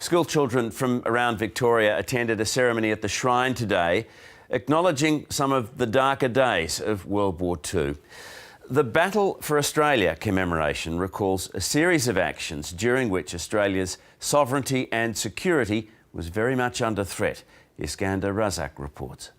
School children from around Victoria attended a ceremony at the Shrine today, acknowledging some of the darker days of World War II. The Battle for Australia commemoration recalls a series of actions during which Australia's sovereignty and security was very much under threat. Iskander Razak reports.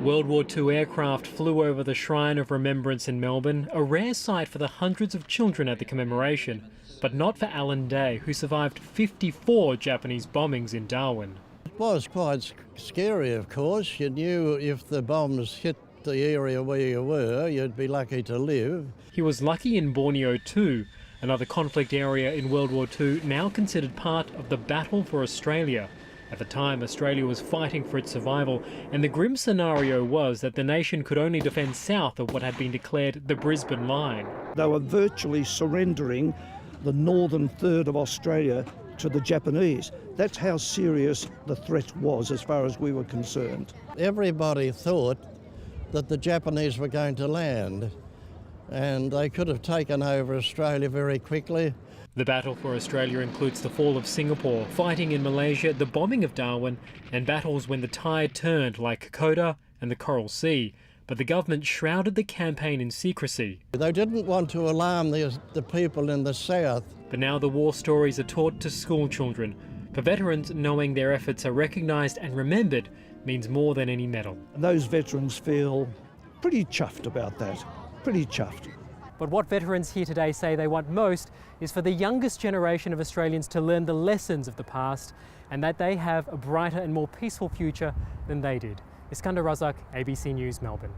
World War II aircraft flew over the Shrine of Remembrance in Melbourne, a rare sight for the hundreds of children at the commemoration, but not for Alan Day, who survived 54 Japanese bombings in Darwin. It was quite scary, of course. You knew if the bombs hit the area where you were, you'd be lucky to live. He was lucky in Borneo too, another conflict area in World War II now considered part of the battle for Australia. At the time, Australia was fighting for its survival, and the grim scenario was that the nation could only defend south of what had been declared the Brisbane Line. They were virtually surrendering the northern third of Australia to the Japanese. That's how serious the threat was as far as we were concerned. Everybody thought that the Japanese were going to land, and they could have taken over Australia very quickly. The battle for Australia includes the fall of Singapore, fighting in Malaysia, the bombing of Darwin, and battles when the tide turned like Kokoda and the Coral Sea. But the government shrouded the campaign in secrecy. They didn't want to alarm the people in the south. But now the war stories are taught to school children. For veterans, knowing their efforts are recognised and remembered means more than any medal. And those veterans feel pretty chuffed about that, pretty chuffed. But what veterans here today say they want most is for the youngest generation of Australians to learn the lessons of the past and that they have a brighter and more peaceful future than they did. Iskander Razak, ABC News, Melbourne.